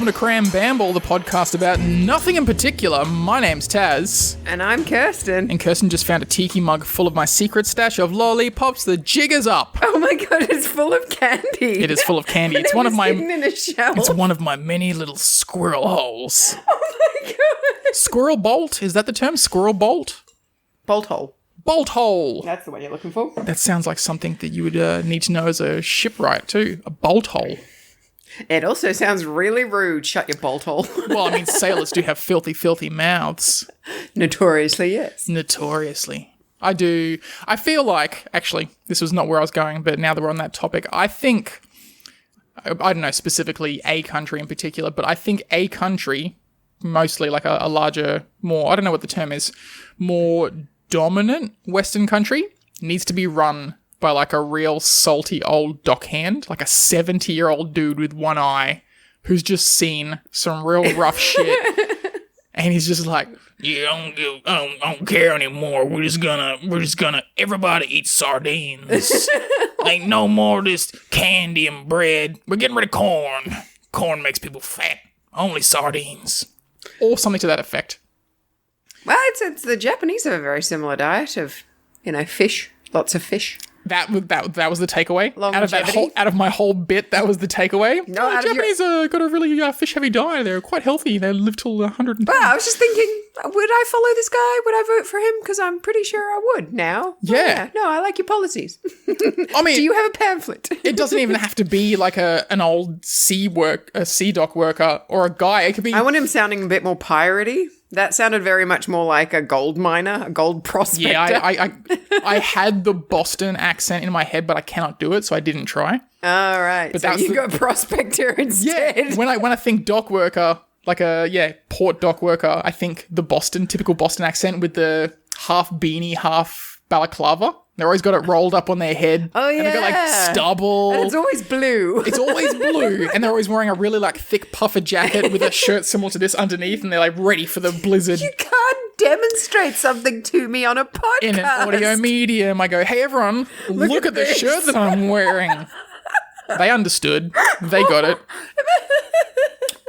welcome to Bamble, the podcast about nothing in particular. My name's Taz. And I'm Kirsten. And Kirsten just found a tiki mug full of my secret stash of lollipops. The jig is up. Oh my god, it's full of candy. It is full of candy. It's one of my hidden in a shelf. It's one of my many little squirrel holes. Oh my god. Squirrel bolt? Is that the term? Squirrel bolt? Bolt hole. Bolt hole. That's the one you're looking for. That sounds like something that you would need to know as a shipwright too. A bolt hole. It also sounds really rude. Shut your bolt hole. Well, I mean, sailors do have filthy, filthy mouths. Notoriously, yes. Notoriously. I do. I feel like, actually, this was not where I was going, but now that we're on that topic, I think, I don't know specifically a country in particular, but I think a country, mostly like a larger, more, I don't know what the term is, more dominant Western country, needs to be run by like a real salty old dockhand, like a 70-year-old dude with one eye who's just seen some real rough shit. And he's just like, yeah, I don't care anymore. We're just gonna, everybody eat sardines. Ain't no more of this candy and bread. We're getting rid of corn. Corn makes people fat. Only sardines. Or something to that effect. Well, it's the Japanese have a very similar diet of, fish. Lots of fish. That was the takeaway. Longevity. Out of my whole bit, that was the takeaway. No, the Japanese got a really fish-heavy diet. They're quite healthy. They live till 110. Well, I was just thinking, would I follow this guy? Would I vote for him? Because I'm pretty sure I would now. Yeah. Oh, yeah. No, I like your policies. I mean, do you have a pamphlet? It doesn't even have to be like an old sea dock worker or a guy. It could be. I want him sounding a bit more piratey. That sounded very much more like a gold miner, a gold prospector. Yeah, I had the Boston accent in my head, but I cannot do it, so I didn't try. All right, but so you got prospector instead. Yeah, when I think dock worker, like port dock worker, I think the typical Boston accent with the half beanie, half balaclava. They're always got it rolled up on their head. Oh, yeah. And they've got, like, stubble. And it's always blue. It's always blue. And they're always wearing a really, thick puffer jacket with a shirt similar to this underneath. And they're, ready for the blizzard. You can't demonstrate something to me on a podcast. In an audio medium, I go, hey, everyone, look at the shirt that I'm wearing. They understood. They got it.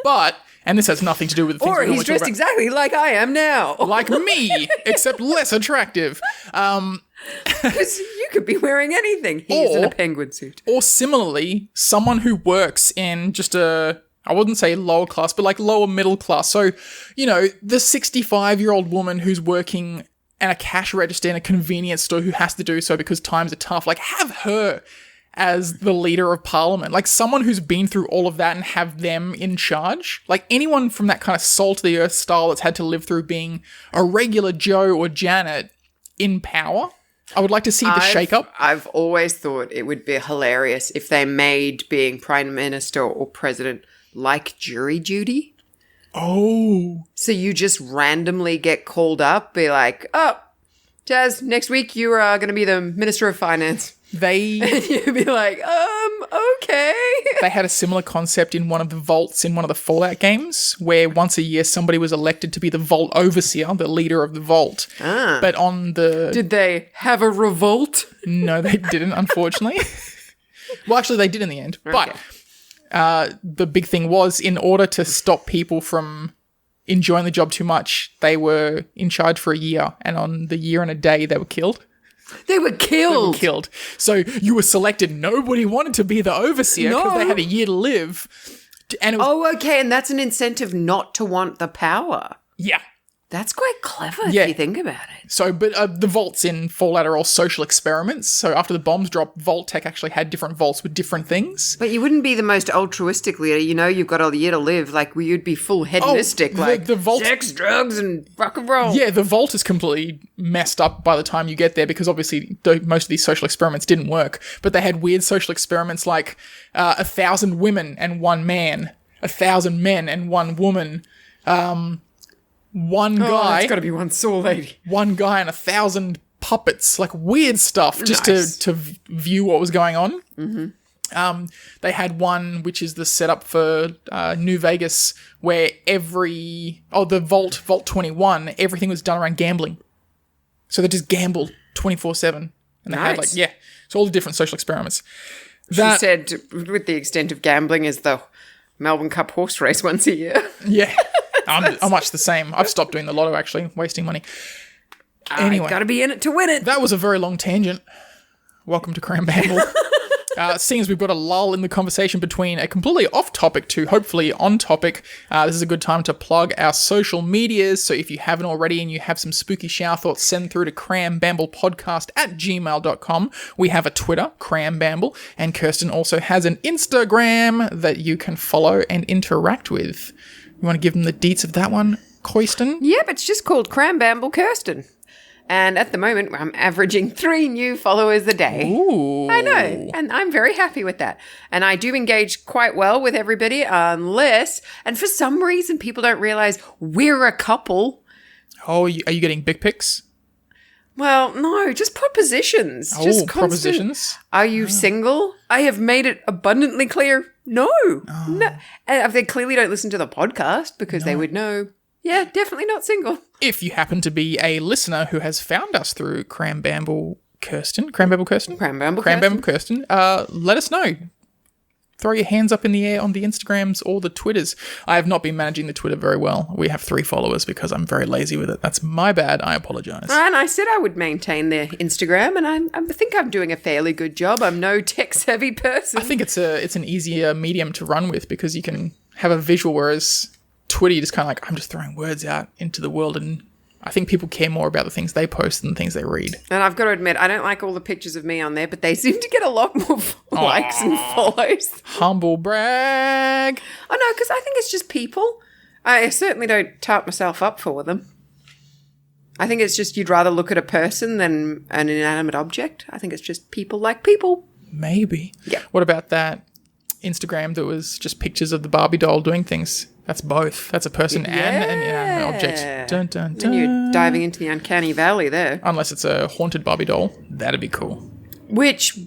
But... And this has nothing to do with the things or he's dressed exactly like I am now. Like me, except less attractive. Because you could be wearing anything. He's in a penguin suit. Or similarly, someone who works in just I wouldn't say lower class, but lower middle class. So, the 65-year-old woman who's working at a cash register in a convenience store who has to do so because times are tough. Have her as the leader of parliament, someone who's been through all of that and have them in charge. Anyone from that kind of salt of the earth style that's had to live through being a regular Joe or Janet in power. I would like to see the shake-up. I've always thought it would be hilarious if they made being prime minister or president like jury duty. Oh. So you just randomly get called up, be like, oh, Taz, next week you are going to be the Minister of Finance. And you'd be like, okay. They had a similar concept in one of the vaults in one of the Fallout games where once a year somebody was elected to be the vault overseer, the leader of the vault. Ah. But on the... Did they have a revolt? No, they didn't, unfortunately. Well, actually, they did in the end. Okay. But the big thing was, in order to stop people from enjoying the job too much, they were in charge for a year. And on the year and a day, they were killed. They were killed. So you were selected. Nobody wanted to be the overseer because they had a year to live. And okay. And that's an incentive not to want the power. Yeah. That's quite clever if you think about it. So, but the vaults in Fallout are all social experiments. So after the bombs dropped, Vault Tech actually had different vaults with different things. But you wouldn't be the most altruistic leader. You've got a year to live. You'd be full hedonistic. The vault, sex, drugs, and rock and roll. Yeah, the vault is completely messed up by the time you get there because obviously most of these social experiments didn't work. But they had weird social experiments like 1,000 women and one man, 1,000 men and one woman, one guy. It's got to be one sore lady. One guy and 1,000 puppets, weird stuff, just to view what was going on. Mm-hmm. They had one which is the setup for New Vegas, where the Vault 21, everything was done around gambling. So they just gambled 24/7, and they had so all the different social experiments. She said, with the extent of gambling, is the Melbourne Cup horse race once a year. Yeah. I'm much the same. I've stopped doing the lotto, actually, wasting money. Anyway. Got to be in it to win it. That was a very long tangent. Welcome to Bamble. Seeing as we've got a lull in the conversation between a completely off-topic to hopefully on-topic, this is a good time to plug our social medias. So if you haven't already and you have some spooky shower thoughts, send through to krambamblepodcast@gmail.com. We have a Twitter, Krambamble, and Kirsten also has an Instagram that you can follow and interact with. You want to give them the deets of that one, Kirsten? Yep, it's just called Krambamble Kirsten. And at the moment, I'm averaging 3 new followers a day. Ooh. I know, and I'm very happy with that. And I do engage quite well with everybody, unless, and for some reason, people don't realize we're a couple. Oh, are you getting big pics? Well, no, just propositions. Just constant. Propositions? Are you single? I have made it abundantly clear, no. No. And they clearly don't listen to the podcast because they would know. Yeah, definitely not single. If you happen to be a listener who has found us through Krambamble Kirsten, let us know. Throw your hands up in the air on the Instagrams or the Twitters. I have not been managing the Twitter very well. We have 3 followers because I'm very lazy with it. That's my bad. I apologize. And I said I would maintain their Instagram, and I think I'm doing a fairly good job. I'm no tech-savvy person. I think it's an easier medium to run with because you can have a visual, whereas Twitter, you're just kind of like, I'm just throwing words out into the world, and I think people care more about the things they post than the things they read. And I've got to admit, I don't like all the pictures of me on there, but they seem to get a lot more likes and follows. Humble brag. Oh, no, because I think it's just people. I certainly don't tart myself up for them. I think it's just you'd rather look at a person than an inanimate object. I think it's just people like people. Maybe. Yeah. What about that Instagram that was just pictures of the Barbie doll doing things? That's both. That's a person and an inanimate object. Dun, dun, dun. Then you're diving into the uncanny valley there. Unless it's a haunted Barbie doll. That'd be cool. Which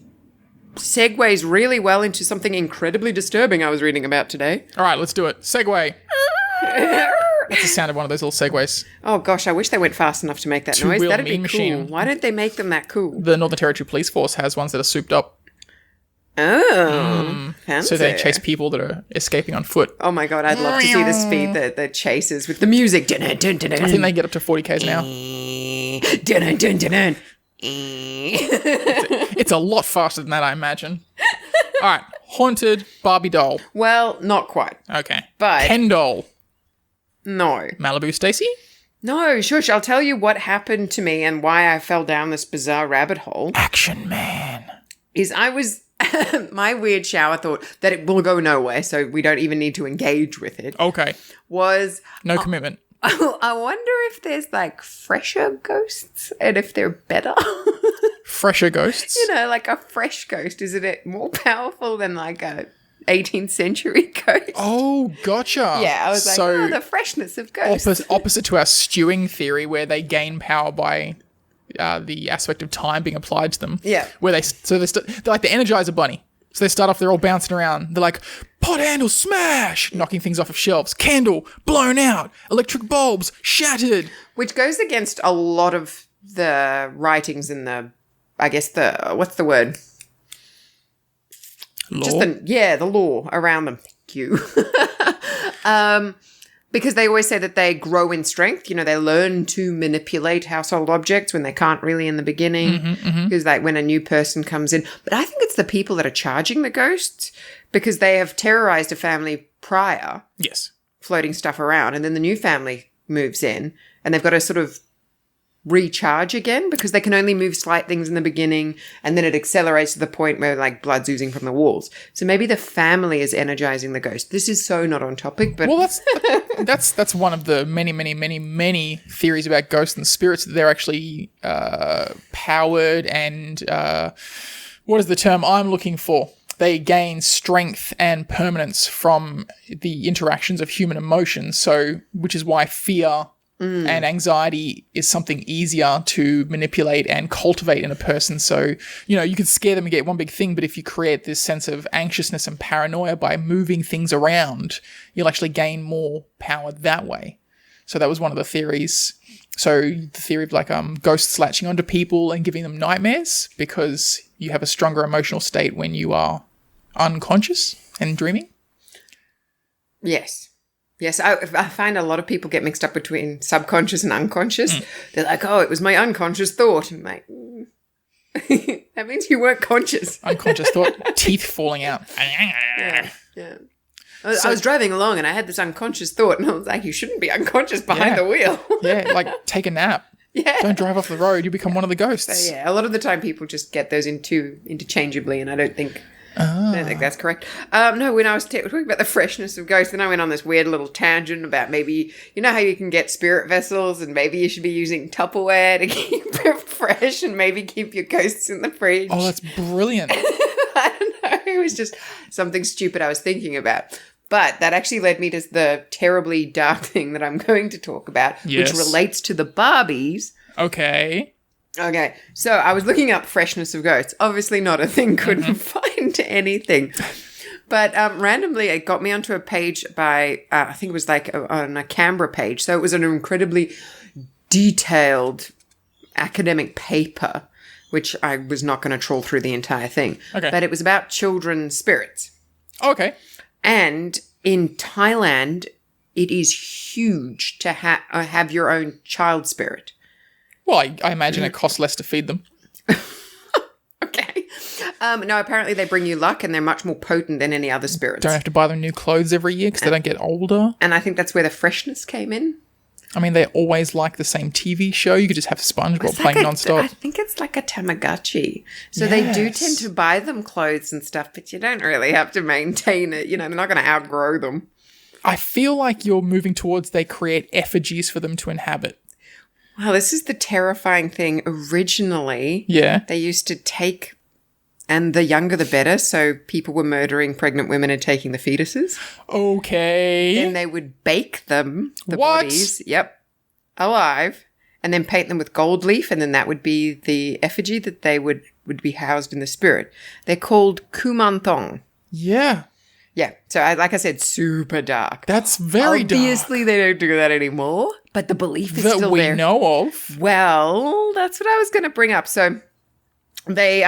segues really well into something incredibly disturbing I was reading about today. All right, let's do it. Segway. That's the sound of one of those little segways. Oh, gosh, I wish they went fast enough to make that noise. Two-wheel That'd be mean cool. machine. Why don't they make them that cool? The Northern Territory Police Force has ones that are souped up. Oh, fancy. So they chase people that are escaping on foot. Oh my God, I'd love to see the speed that the chases with the music. I think they get up to 40 k's an hour. It's a lot faster than that, I imagine. All right, haunted Barbie doll. Well, not quite. Okay. But Ken doll. No. Malibu Stacy? No, shush. I'll tell you what happened to me and why I fell down this bizarre rabbit hole. Action Man. Is I was... my weird shower thought that it will go nowhere, so we don't even need to engage with it. Okay. Was... No commitment. I wonder if there's like fresher ghosts and if they're better. Fresher ghosts? You know, like a fresh ghost. Is it more powerful than like a 18th century ghost? Oh, gotcha. Yeah, I was like, the freshness of ghosts. Opposite to our stewing theory where they gain power by... the aspect of time being applied to them. Yeah. Where they're like the Energizer Bunny. So they start off, they're all bouncing around. They're like, pot handle smash, knocking things off of shelves. Candle blown out. Electric bulbs shattered. Which goes against a lot of the writings in the, I guess what's the word? Law? Just the law around them. Thank you. Because they always say that they grow in strength. You know, they learn to manipulate household objects when they can't really in the beginning. Because like when a new person comes in. But I think it's the people that are charging the ghosts because they have terrorized a family prior. Yes. Floating stuff around. And then the new family moves in and they've got to sort of recharge again because they can only move slight things in the beginning and then it accelerates to the point where like blood's oozing from the walls. So maybe the family is energizing the ghost. This is so not on topic, but... Well, that's one of the many theories about ghosts and spirits that they're actually powered and... what is the term I'm looking for? They gain strength and permanence from the interactions of human emotions. So, which is why fear... and anxiety is something easier to manipulate and cultivate in a person. So, you know, you can scare them and get one big thing, but if you create this sense of anxiousness and paranoia by moving things around, you'll actually gain more power that way. So that was one of the theories. So the theory of like ghosts latching onto people and giving them nightmares because you have a stronger emotional state when you are unconscious and dreaming. Yes. Yes, I find a lot of people get mixed up between subconscious and unconscious. They're like, oh, it was my unconscious thought. I'm like, that means you weren't conscious. Unconscious thought, teeth falling out. Yeah. I was driving along and I had this unconscious thought and I was like, you shouldn't be unconscious behind the wheel. Yeah, like take a nap. Yeah. Don't drive off the road. You become one of the ghosts. So, yeah, a lot of the time people just get those interchangeably and I don't think that's correct. No, when I was talking about the freshness of ghosts, then I went on this weird little tangent about maybe, you know how you can get spirit vessels and maybe you should be using Tupperware to keep it fresh and maybe keep your ghosts in the fridge. Oh, that's brilliant. I don't know. It was just something stupid I was thinking about. But that actually led me to the terribly dark thing that I'm going to talk about, which relates to the Barbies. Okay, so I was looking up freshness of ghosts. Obviously not a thing, couldn't find anything. But randomly it got me onto a page by, I think it was like on a Canberra page. So it was an incredibly detailed academic paper, which I was not going to trawl through the entire thing. Okay. But it was about children's spirits. Okay. And in Thailand, it is huge to have your own child spirit. Well, I imagine it costs less to feed them. Okay. No, apparently they bring you luck and they're much more potent than any other spirits. Don't have to buy them new clothes every year because they don't get older. And I think that's where the freshness came in. I mean, they always like the same TV show. You could just have SpongeBob playing nonstop. I think it's like a Tamagotchi. So they do tend to buy them clothes and stuff, but you don't really have to maintain it. You know, they're not going to outgrow them. I feel like you're moving towards they create effigies for them to inhabit. Well, this is the terrifying thing. Originally, they used to take, and the younger the better, so people were murdering pregnant women and taking the fetuses. Okay. Then they would bake them, the bodies, alive, and then paint them with gold leaf, and then that would be the effigy that they would be housed in the spirit. They're called kumantong. Yeah. Yeah. So, like I said, super dark. That's very dark. Obviously, they don't do that anymore, but the belief is that still we there. know of. Well, that's what I was going to bring up. So, they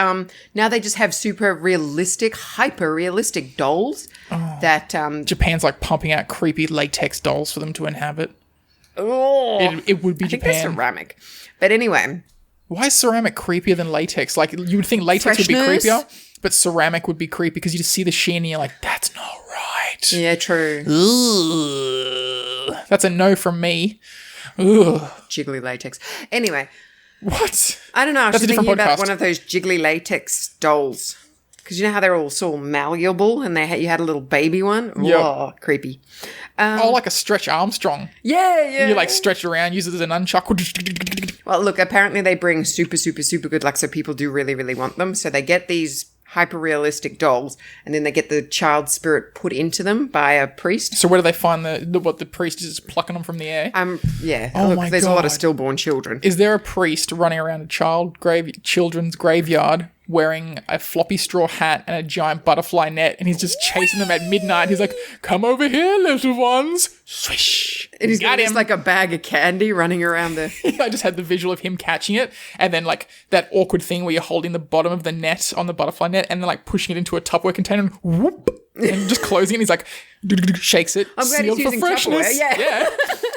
now they just have super realistic, hyper realistic dolls that Japan's like pumping out creepy latex dolls for them to inhabit. Oh, it would be I Japan. think they're ceramic, but anyway. Why is ceramic creepier than latex? Like you would think latex would be creepier, but ceramic would be creepy because you just see the sheen and you're like, that's not right. Yeah, true. Ugh. That's a no from me. Ugh. Jiggly latex. Anyway. What? I don't know. I was That's just a different thinking about podcast. one of those jiggly latex dolls. Because you know how they're all so malleable and you had a little baby one? Yep. Oh, creepy. Like a Stretch Armstrong. Yeah. You like stretch it around, use it as an nunchuck. Well, look, apparently they bring super, super, super good luck, so people do really, really want them. So they get these hyper-realistic dolls, and then they get the child spirit put into them by a priest. So where do they find the priest is just plucking them from the air? Yeah. Oh look, my there's a lot of God. stillborn children. Is there a priest running around a children's graveyard wearing a floppy straw hat and a giant butterfly net, and he's just chasing them at midnight? He's like, "Come over here, little ones!" Swish. And he's Got got him. like a bag of candy running around the... I just had the visual of him catching it, and then like that awkward thing where you're holding the bottom of the net on the butterfly net, and then like pushing it into a Tupperware container, and whoop, and just closing it. And he's like, shakes it. I'm glad he's sealed for using freshness. Tupperware, yeah.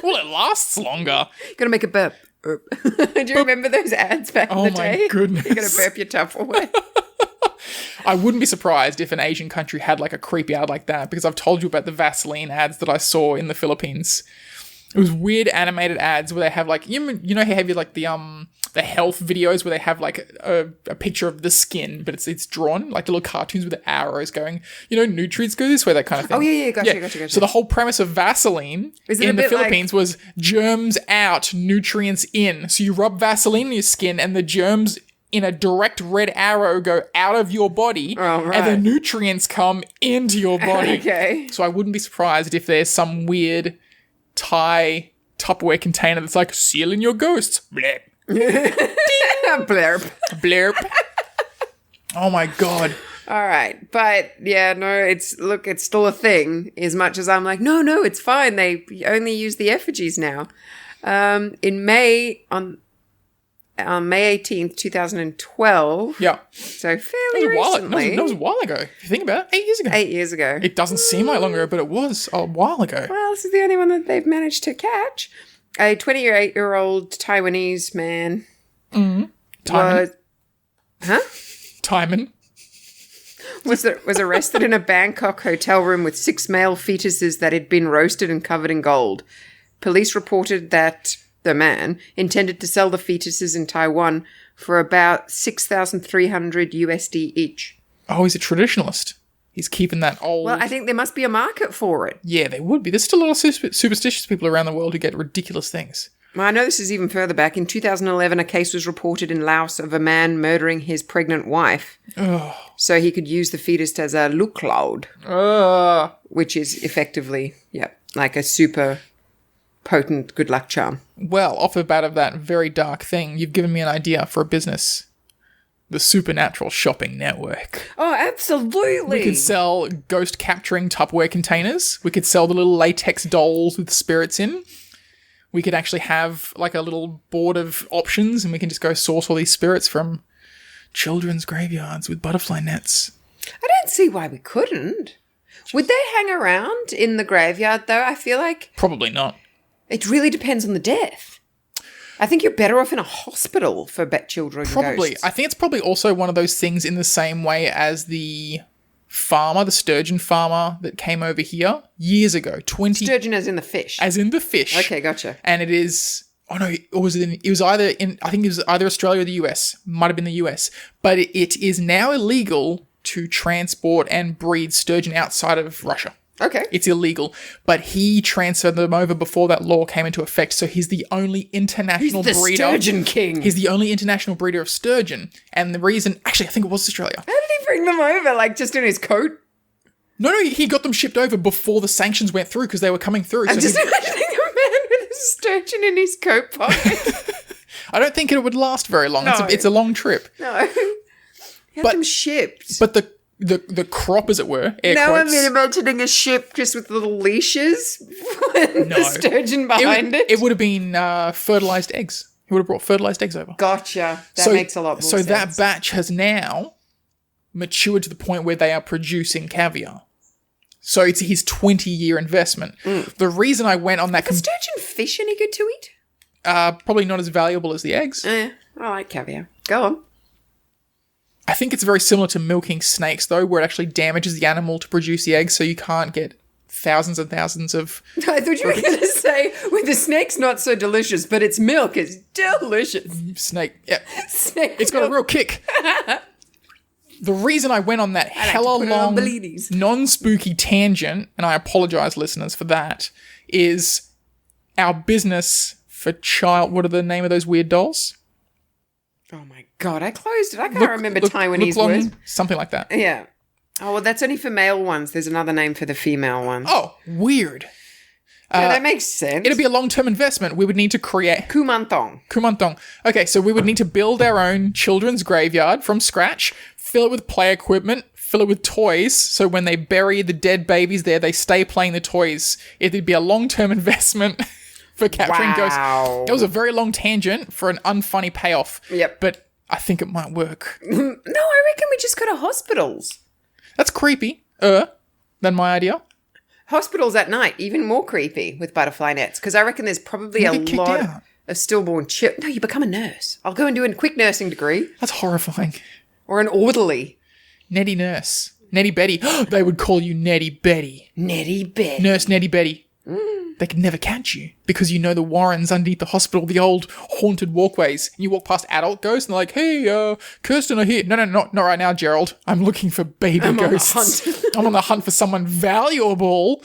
Well, it lasts longer. Gotta make a burp. Do you remember those ads back in the day? Oh my goodness. You gotta burp your Tupperware. I wouldn't be surprised if an Asian country had like a creepy ad like that, because I've told you about the Vaseline ads that I saw in the Philippines. It was weird animated ads where they have like, you know how heavy like the health videos where they have like a picture of the skin, but it's drawn like the little cartoons with the arrows going, nutrients go this way, that kind of thing. Oh yeah, gotcha. So the whole premise of Vaseline in the Philippines was germs out, nutrients in. So you rub Vaseline on your skin and the germs in a direct red arrow go out of your body, and the nutrients come into your body. Okay. So I wouldn't be surprised if there's some weird Thai Tupperware container that's like, sealing your ghosts. Blurp. Blurp. Blurp. Oh my God. All right. But yeah, no, it's still a thing, as much as I'm like, no, it's fine. They only use the effigies now. In May, on May 18th, 2012. Yeah. So fairly recently. That was a while ago. If you think about it, 8 years ago. 8 years ago. It doesn't seem like long ago, but it was a while ago. Well, this is the only one that they've managed to catch. A 28-year-old Taiwanese man. Timon. Huh? Timon. Was arrested in a Bangkok hotel room with 6 male fetuses that had been roasted and covered in gold. Police reported that the man intended to sell the fetuses in Taiwan for about 6,300 USD each. Oh, he's a traditionalist. He's keeping that old... Well, I think there must be a market for it. Yeah, there would be. There's still a lot of superstitious people around the world who get ridiculous things. Well, I know this is even further back. In 2011, a case was reported in Laos of a man murdering his pregnant wife so he could use the fetus as a looklaud, which is effectively, like a super potent good luck charm. Well, off the bat of that very dark thing, you've given me an idea for a business. The Supernatural Shopping Network. Oh, absolutely. We could sell ghost capturing Tupperware containers. We could sell the little latex dolls with spirits in. We could actually have like a little board of options and we can just go source all these spirits from children's graveyards with butterfly nets. I don't see why we couldn't. Would they hang around in the graveyard though? I feel like... Probably not. It really depends on the death. I think you're better off in a hospital for children Probably. ghosts. I think it's probably also one of those things in the same way as the farmer, the sturgeon farmer that came over here years ago. Sturgeon as in the fish. As in the fish. Okay, gotcha. And it is... Oh no, it was either in... I think it was either Australia or the US. Might have been the US. But it is now illegal to transport and breed sturgeon outside of Russia. Okay. It's illegal. But he transferred them over before that law came into effect. So he's the only international breeder. He's the sturgeon king. He's the only international breeder of sturgeon. And the reason... Actually, I think it was Australia. How did he bring them over? Like just in his coat? No, he got them shipped over before the sanctions went through because they were coming through. I'm just imagining a man with a sturgeon in his coat pocket. I don't think it would last very long. No. It's a long trip. No. You have them shipped. But the crop, as it were, air now quotes. I'm imagining a ship just with little leashes and the sturgeon behind it. It would have been fertilized eggs. He would have brought fertilized eggs over. Gotcha. That makes a lot more sense. So that batch has now matured to the point where they are producing caviar. So it's his 20-year investment. The reason I went on that... Is sturgeon fish any good to eat? Probably not as valuable as the eggs. I like caviar. Go on. I think it's very similar to milking snakes, though, where it actually damages the animal to produce the eggs, so you can't get thousands and thousands of... I thought you were going to say, well, the snake's not so delicious, but its milk is delicious. Snake, yeah. Snake It's got a real kick. The reason I went on that hella long, non-spooky tangent, and I apologize, listeners, for that, is our business for child... What are the name of those weird dolls? Oh my God, I closed it. I can't remember Taiwanese words. Something like that. Yeah. Oh, well, that's only for male ones. There's another name for the female ones. Oh, weird. Yeah, that makes sense. It'd be a long-term investment. We would need to create... Kumantong. Okay, so we would need to build our own children's graveyard from scratch, fill it with play equipment, fill it with toys, so when they bury the dead babies there, they stay playing the toys. It'd be a long-term investment for capturing ghosts. It was a very long tangent for an unfunny payoff. Yep. But I think it might work. No, I reckon we just go to hospitals. That's creepy. Than my idea. Hospitals at night, even more creepy with butterfly nets, because I reckon there's probably a lot of stillborn children. No, you become a nurse. I'll go and do a quick nursing degree. That's horrifying. Or an orderly. Nettie Nurse. Nettie Betty. They would call you Nettie Betty. Nettie Betty. Nurse Nettie Betty. They could never catch you because you know the warrens underneath the hospital, the old haunted walkways. And you walk past adult ghosts and they're like, hey, Kirsten are here. No, not right now, Gerald. I'm looking for baby ghosts. I'm on the hunt for someone valuable.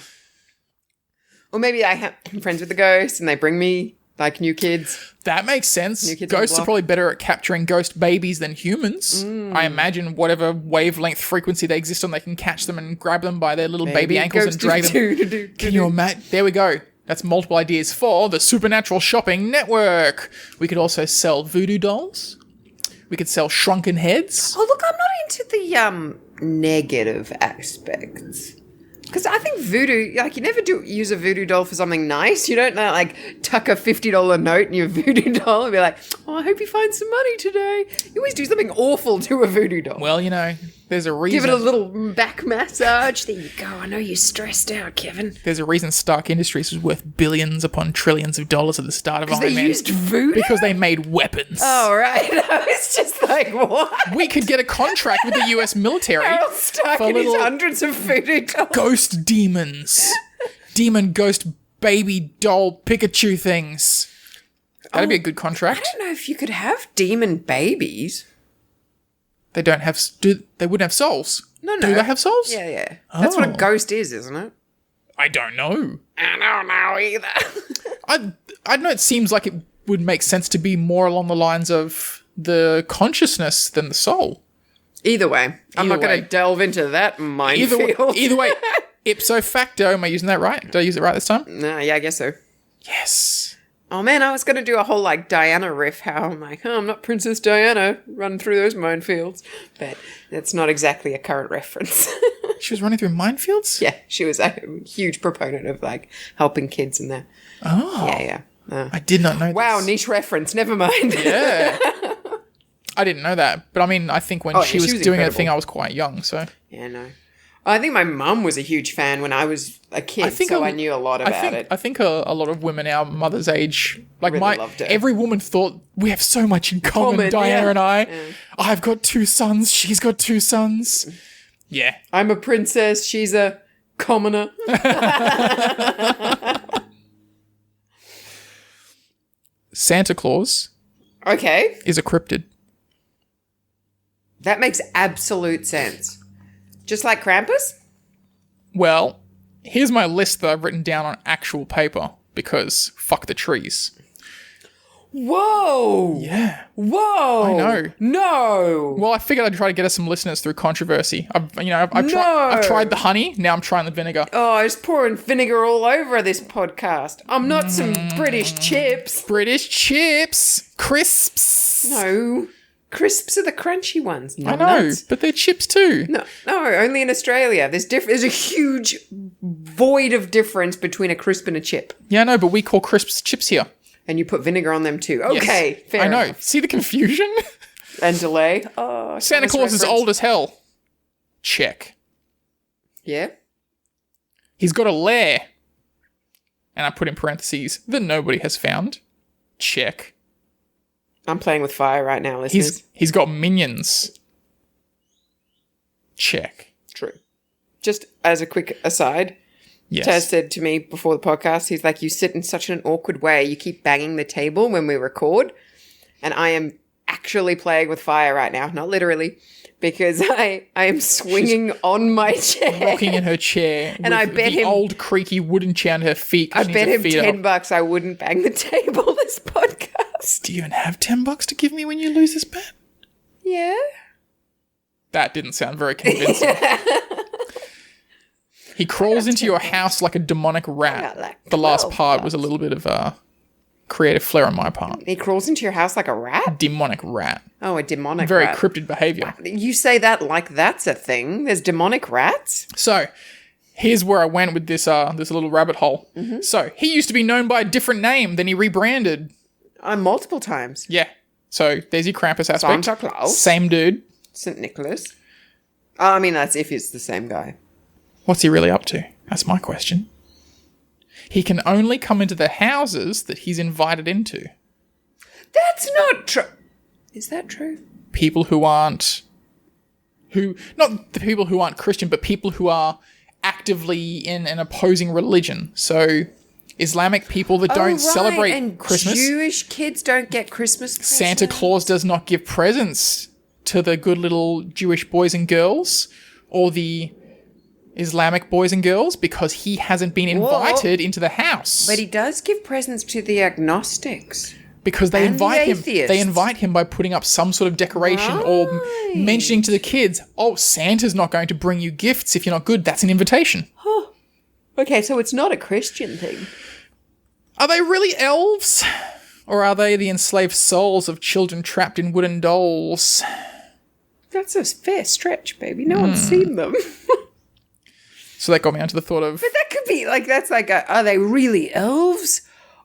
Or maybe I'm friends with the ghosts and they bring me like new kids. That makes sense. Ghosts are probably better at capturing ghost babies than humans. I imagine whatever wavelength frequency they exist on, they can catch them and grab them by their little baby ankles and drag them. Can you imagine? There we go. That's multiple ideas for the Supernatural Shopping Network. We could also sell voodoo dolls. We could sell shrunken heads. Oh, look, I'm not into the negative aspects. Because I think voodoo, like, you never use a voodoo doll for something nice. You don't, like, tuck a $50 note in your voodoo doll and be like, oh, I hope you find some money today. You always do something awful to a voodoo doll. Well, you know, there's a reason. Give it a little back massage. There you go. I know you're stressed out, Kevin. There's a reason Stark Industries was worth billions upon trillions of dollars at the start of Iron Man. Because they used voodoo? Because they made weapons. Oh, right. I was just like, what? We could get a contract with the US military. Harold Stark and his hundreds of voodoo dolls. Ghost demons. Demon ghost baby doll Pikachu things. That'd be a good contract. I don't know if you could have demon babies. They don't have... they wouldn't have souls. No. Do they have souls? Yeah. That's what a ghost is, isn't it? I don't know. I don't know either. I know it seems like it would make sense to be more along the lines of the consciousness than the soul. Either way. I'm not going to delve into that minefield. Either way, ipso facto, am I using that right? Did I use it right this time? No, yeah, I guess so. Yes. Oh man, I was going to do a whole like Diana riff, how I'm like, oh, I'm not Princess Diana, running through those minefields. But that's not exactly a current reference. She was running through minefields? Yeah, she was a huge proponent of like helping kids in there. Oh. Yeah. I did not know Wow, this. niche reference, never mind. Yeah. I didn't know that. But I mean, I think when she was doing her thing, I was quite young, so. Yeah, no. I think my mum was a huge fan when I was a kid, so I knew a lot about it. I think a lot of women our mother's age, like really loved it. every woman thought, we have so much in common, Diana and I. Yeah. I've got 2 sons, she's got 2 sons. Yeah. I'm a princess, she's a commoner. Santa Claus is a cryptid. That makes absolute sense. Just like Krampus? Well, here's my list that I've written down on actual paper, because fuck the trees. Whoa! Yeah. Whoa! I know. No! Well, I figured I'd try to get us some listeners through controversy. I've tried the honey, now I'm trying the vinegar. Oh, I was pouring vinegar all over this podcast. I'm not some British chips. British chips! Crisps! No. Crisps are the crunchy ones. I know, but they're chips too. No, only in Australia. There's a huge void of difference between a crisp and a chip. Yeah, I know, but we call crisps chips here. And you put vinegar on them too. Okay, yes, fair enough. I know. enough. See the confusion? And delay. Oh, Santa Claus is old as hell. Check. Yeah? He's got a lair. And I put in parentheses, that nobody has found. Check. I'm playing with fire right now, listeners. He's got minions. Check. True. Just as a quick aside, yes. Taz said to me before the podcast, he's like, you sit in such an awkward way. You keep banging the table when we record. And I am actually playing with fire right now. Not literally. Because I am swinging on my chair. Rocking in her chair. And I bet him... old creaky wooden chair on her feet. I bet him $10 I wouldn't bang the table this podcast. Do you even have $10 to give me when you lose this bet? Yeah. That didn't sound very convincing. He crawls into your house like a demonic rat. Like the last part was a little bit of creative flair on my part. He crawls into your house like a rat? Demonic rat. Oh, a demonic very rat. Very cryptid behavior. You say that like that's a thing. There's demonic rats? So, here's where I went with this little rabbit hole. Mm-hmm. So, he used to be known by a different name, then he rebranded. Multiple times. Yeah. So, there's your Krampus aspect. Santa Claus. Same dude. St. Nicholas. I mean, that's if it's the same guy. What's he really up to? That's my question. He can only come into the houses that he's invited into. That's not true. Is that true? People not the people who aren't Christian, but people who are actively in an opposing religion. So, Islamic people that don't celebrate and Christmas. Jewish kids don't get Christmas presents. Santa Claus does not give presents to the good little Jewish boys and girls or the Islamic boys and girls because he hasn't been invited into the house. But he does give presents to the agnostics. Because they invite him. They invite him by putting up some sort of decoration or mentioning to the kids, oh, Santa's not going to bring you gifts if you're not good. That's an invitation. Huh. Okay, so it's not a Christian thing. Are they really elves? Or are they the enslaved souls of children trapped in wooden dolls? That's a fair stretch, baby. No one's seen them. So that got me onto the thought of... But that could be like, that's like, are they really elves?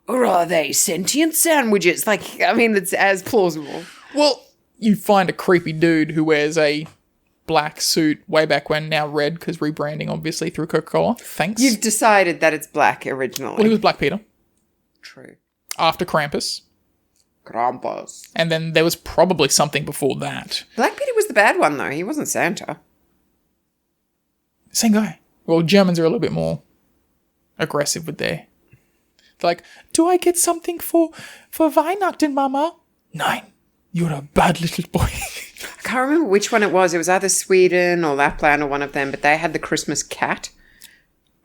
Or are they sentient sandwiches? Like, I mean, it's as plausible. Well, you find a creepy dude who wears a black suit way back when, now red, because rebranding, obviously, through Coca-Cola. Thanks. You've decided that it's black originally. Well, he was Black Peter. True. After Krampus. Krampus. And then there was probably something before that. Black Peter was the bad one, though. He wasn't Santa. Same guy. Well, Germans are a little bit more aggressive with their... They're like, do I get something for Weihnachten, Mama? Nein, you're a bad little boy. I can't remember which one it was. It was either Sweden or Lapland or one of them, but they had the Christmas cat.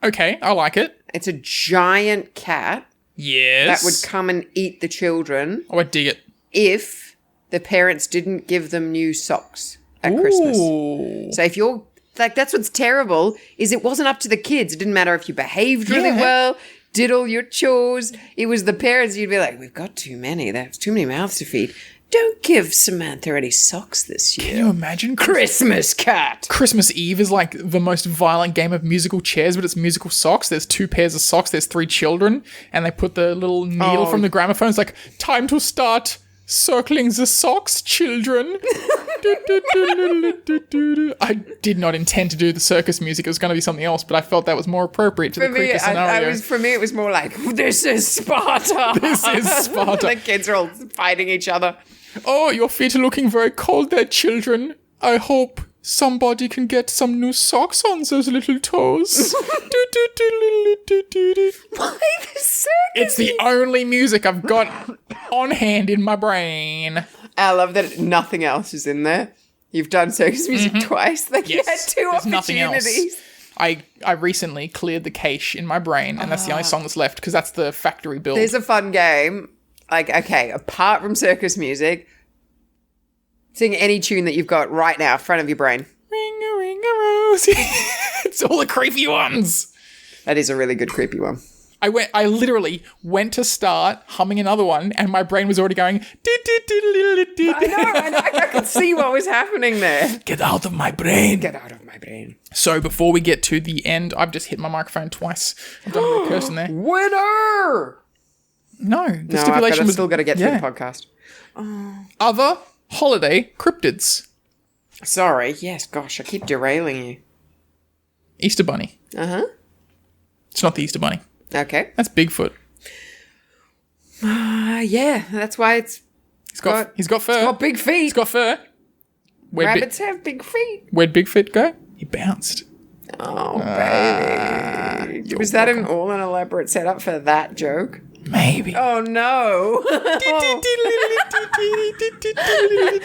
Okay, I like it. It's a giant cat Yes. that would come and eat the children Oh, I dig it. if the parents didn't give them new socks at Christmas. Ooh. So if you're... Like, that's what's terrible, is it wasn't up to the kids. It didn't matter if you behaved really Yeah. well, did all your chores. It was the parents. You'd be like, we've got too many. There's too many mouths to feed. Don't give Samantha any socks this year. Can you imagine? Christmas cat. Christmas Eve is like the most violent game of musical chairs, but it's musical socks. There's 2 pairs of socks. There's 3 children. And they put the little needle from the gramophone. It's like, time to start circling the socks, children. I did not intend to do the circus music. It was going to be something else, but I felt that was more appropriate to the creepy scenario. For me, it was more like, this is Sparta. This is Sparta. The kids are all fighting each other. Oh, your feet are looking very cold there, children. I hope somebody can get some new socks on those little toes. Why the circus? It's the only music I've got on hand in my brain. I love that nothing else is in there. You've done circus music twice. Like, you had 2 there's nothing else. opportunities. I recently cleared the cache in my brain, and that's the only song that's left, because that's the factory build. There's a fun game. Like, okay, apart from circus music, sing any tune that you've got right now in front of your brain. Ring a ring a rose. It's all the creepy ones. That is a really good creepy one. I literally went to start humming another one, and my brain was already going. I know. I could see what was happening there. Get out of my brain. Get out of my brain. So before we get to the end, I've just hit my microphone twice. I've done a bit of cursing there. Winner! No, the stipulation was still got to get through the podcast. Other holiday cryptids. Sorry. Yes, gosh, I keep derailing you. Easter Bunny. Uh-huh. It's not the Easter Bunny. Okay. That's Bigfoot. Yeah, that's why he's got fur. He's got big feet. He's got fur. Rabbits have big feet. Where'd Bigfoot go? He bounced. Oh, baby. Was that all an elaborate setup for that joke? Maybe. Oh, no.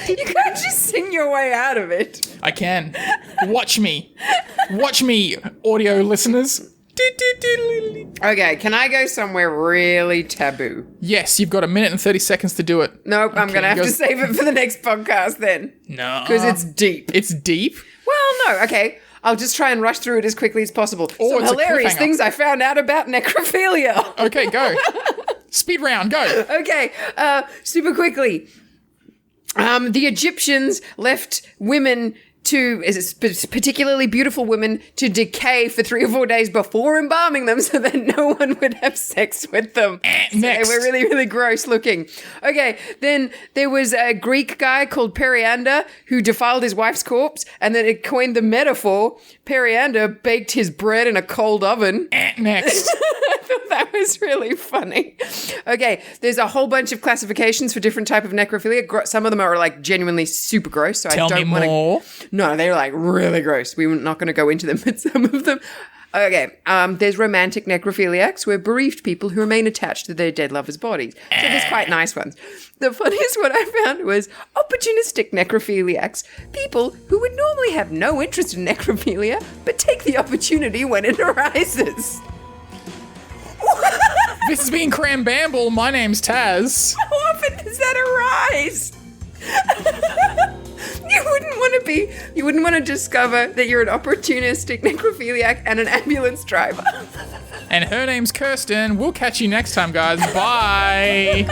You can't just sing your way out of it. I can. Watch me. Watch me, audio listeners. Okay, can I go somewhere really taboo? Yes, you've got 1 minute and 30 seconds to do it. Nope, I'm going to have to save it for the next podcast then. No. Because it's deep. It's deep? Well, no, okay. I'll just try and rush through it as quickly as possible. Oh, Some it's a hilarious cliffhanger. things I found out about necrophilia. Okay, go. Speed round, go. Okay, super quickly. The Egyptians left women particularly beautiful women to decay for 3 or 4 days before embalming them so that no one would have sex with them. Next. So they were really, really gross looking. Okay, then there was a Greek guy called Periander who defiled his wife's corpse, and then it coined the metaphor, Periander baked his bread in a cold oven. Next. I thought that was really funny. Okay, there's a whole bunch of classifications for different type of necrophilia. Some of them are like genuinely super gross, so Tell I don't me want to. more. No, they're like really gross. We're not going to go into them, but some of them. Okay, there's romantic necrophiliacs, who are bereaved people who remain attached to their dead lovers' bodies. So there's quite nice ones. The funniest one I found was opportunistic necrophiliacs, people who would normally have no interest in necrophilia, but take the opportunity when it arises. This has been Kram Bamble. My name's Taz. How often does that arise? You wouldn't want to discover that you're an opportunistic necrophiliac and an ambulance driver. And her name's Kirsten. We'll catch you next time, guys. Bye.